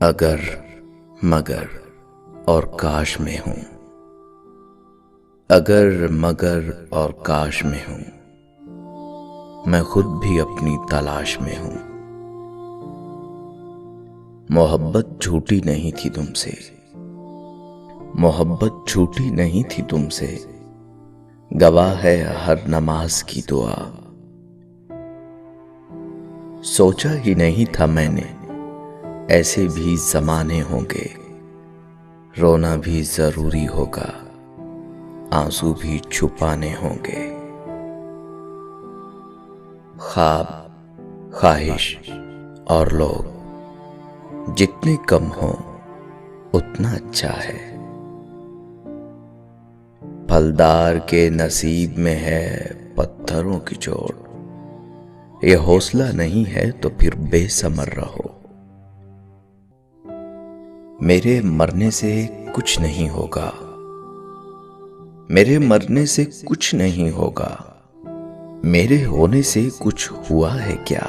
अगर मगर और काश में हूं, अगर मगर और काश में हूं, मैं खुद भी अपनी तलाश में हूं। मोहब्बत झूठी नहीं थी तुमसे, मोहब्बत झूठी नहीं थी तुमसे, गवाह है हर नमाज की दुआ। सोचा ही नहीं था मैंने ऐसे भी ज़माने होंगे, रोना भी जरूरी होगा, आंसू भी छुपाने होंगे। ख्वाब, ख्वाहिश और लोग जितने कम हो उतना अच्छा है। फलदार के नसीब में है पत्थरों की चोट, ये हौसला नहीं है तो फिर बेसमर रहो। मेरे मरने से कुछ नहीं होगा, मेरे मरने से कुछ नहीं होगा, मेरे होने से कुछ हुआ है क्या?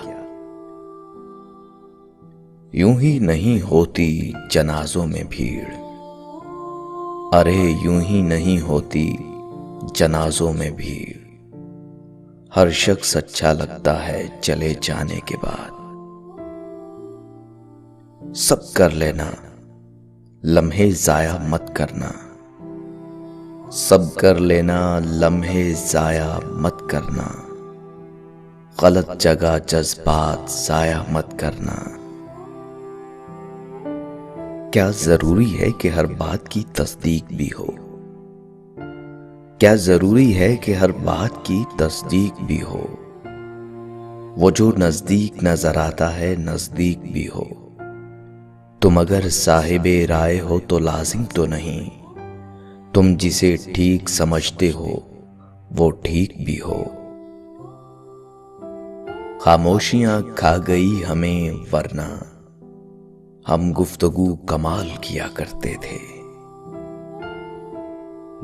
यूं ही नहीं होती जनाजों में भीड़, अरे यूं ही नहीं होती जनाजों में भीड़। हर शख्स अच्छा लगता है चले जाने के बाद। सब कर लेना, लम्हे जाया मत करना, सब कर लेना, लम्हे जाया मत करना, गलत जगह जज्बात जाया मत करना। क्या जरूरी है कि हर बात की तस्दीक भी हो? क्या जरूरी है कि हर बात की तस्दीक भी हो? वो जो नजदीक नजर आता है नजदीक भी हो। तुम अगर साहिबे राय हो तो लाजिम तो नहीं, तुम जिसे ठीक समझते हो वो ठीक भी हो। खामोशियां खा गई हमें वरना हम गुफ्तगू कमाल किया करते थे।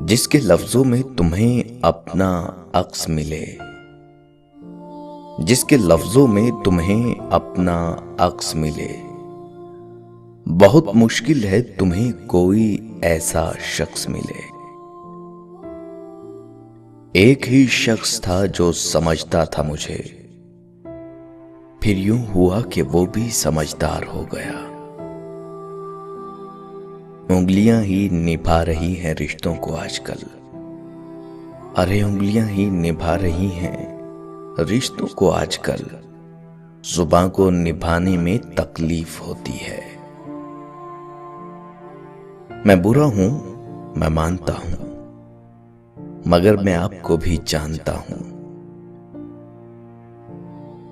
जिसके लफ्जों में तुम्हें अपना अक्स मिले, जिसके लफ्जों में तुम्हें अपना अक्स मिले, बहुत मुश्किल है तुम्हें कोई ऐसा शख्स मिले। एक ही शख्स था जो समझता था मुझे, फिर यूं हुआ कि वो भी समझदार हो गया। उंगलियां ही निभा रही हैं रिश्तों को आजकल, अरे उंगलियां ही निभा रही हैं रिश्तों को आजकल। जुबान को निभाने में तकलीफ होती है। मैं बुरा हूं, मैं मानता हूं, मगर मैं आपको भी जानता हूं।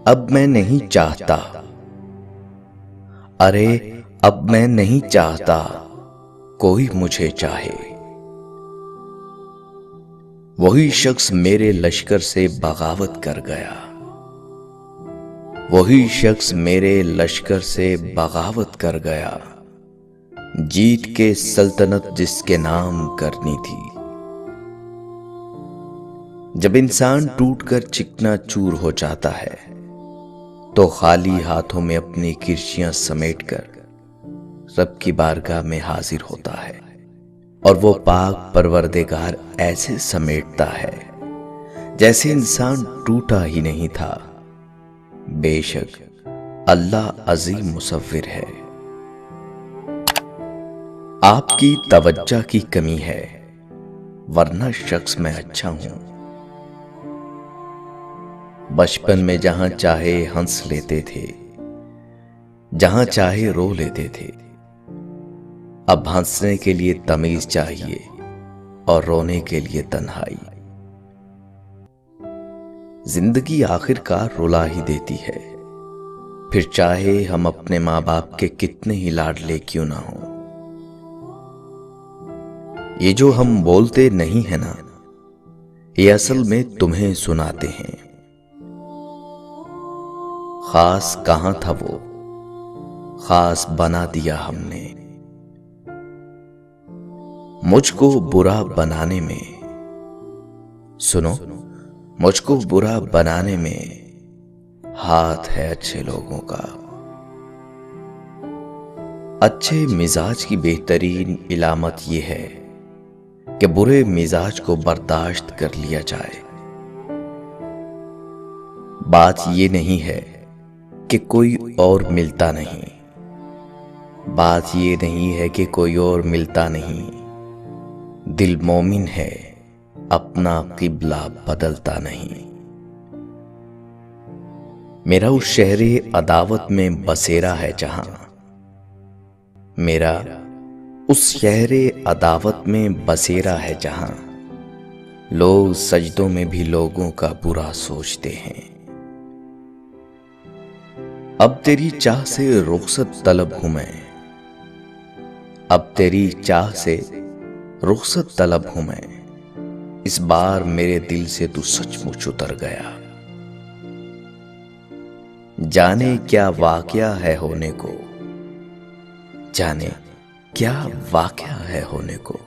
अब मैं नहीं चाहता, अरे अब मैं नहीं चाहता कोई मुझे चाहे। वही शख्स मेरे लश्कर से बगावत कर गया, वही शख्स मेरे लश्कर से बगावत कर गया। जीत के सल्तनत जिसके नाम करनी थी। जब इंसान टूटकर चिकना चूर हो जाता है तो खाली हाथों में अपनी किर्चियां समेटकर रब की बारगाह में हाजिर होता है, और वो पाक परवरदिगार ऐसे समेटता है जैसे इंसान टूटा ही नहीं था। बेशक अल्लाह अजीम मुसव्विर है। आपकी तवज्जो की कमी है, वरना शख्स मैं अच्छा हूं। बचपन में जहां चाहे हंस लेते थे, जहां चाहे रो लेते थे। अब हंसने के लिए तमीज चाहिए और रोने के लिए तन्हाई। जिंदगी आखिरकार रुला ही देती है, फिर चाहे हम अपने माँ बाप के कितने ही लाडले क्यों ना हो। ये जो हम बोलते नहीं है ना, ये असल में तुम्हें सुनाते हैं। खास कहां था वो, खास बना दिया हमने। मुझको बुरा बनाने में, सुनो, मुझको बुरा बनाने में हाथ है अच्छे लोगों का। अच्छे मिजाज की बेहतरीन इलामत यह है कि बुरे मिजाज को बर्दाश्त कर लिया जाए। बात ये नहीं है कि कोई और मिलता नहीं, बात ये नहीं है कि कोई और मिलता नहीं। दिल मोमिन है, अपना किबला बदलता नहीं। मेरा उस शहरे अदावत में बसेरा है जहां, मेरा उस शहरे अदावत में बसेरा है जहां लोग सजदों में भी लोगों का बुरा सोचते हैं। अब तेरी चाह से रुखसत तलब हूं मैं, अब तेरी चाह से रुखसत तलब हूं मैं। इस बार मेरे दिल से तू सचमुच उतर गया। जाने क्या वाकया है होने को, जाने क्या वाकया है होने को।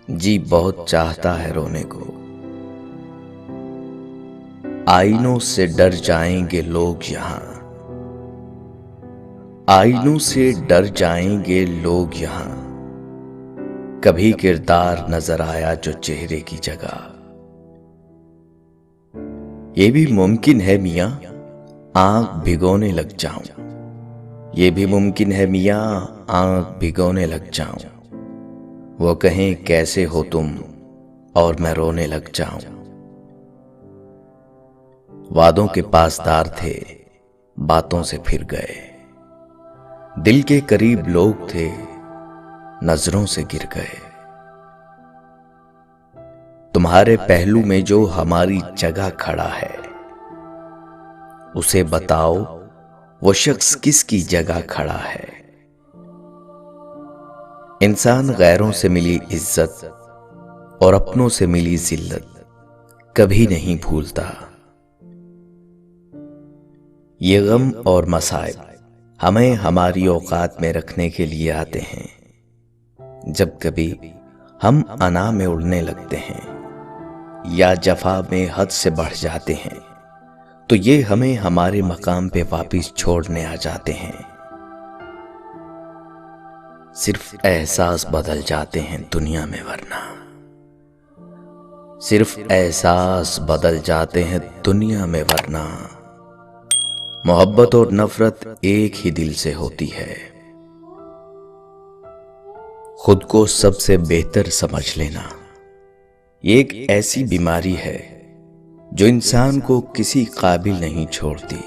जी बहुत चाहता है रोने को। आईनों से डर जाएंगे लोग यहां, आईनों से डर जाएंगे लोग यहां। कभी किरदार नजर आया जो चेहरे की जगह। ये भी मुमकिन है मियां आंख भिगोने लग जाऊं, ये भी मुमकिन है मियां आंख भिगोने लग जाऊं। वो कहें कैसे हो तुम और मैं रोने लग जाऊं। वादों के पासदार थे, बातों से फिर गए। दिल के करीब लोग थे, नजरों से गिर गए। तुम्हारे पहलू में जो हमारी जगह खड़ा है, उसे बताओ वो शख्स किसकी जगह खड़ा है। इंसान गैरों से मिली इज्जत और अपनों से मिली जिल्लत कभी नहीं भूलता। ये गम और मसाइब हमें हमारी औकात में रखने के लिए आते हैं। जब कभी हम अना में उड़ने लगते हैं या जफा में हद से बढ़ जाते हैं, तो ये हमें हमारे मकाम पे वापस छोड़ने आ जाते हैं। सिर्फ एहसास बदल जाते हैं दुनिया में, वरना सिर्फ एहसास बदल जाते हैं दुनिया में, वरना मोहब्बत और नफरत एक ही दिल से होती है। खुद को सबसे बेहतर समझ लेना ये एक ऐसी बीमारी है जो इंसान को किसी काबिल नहीं छोड़ती।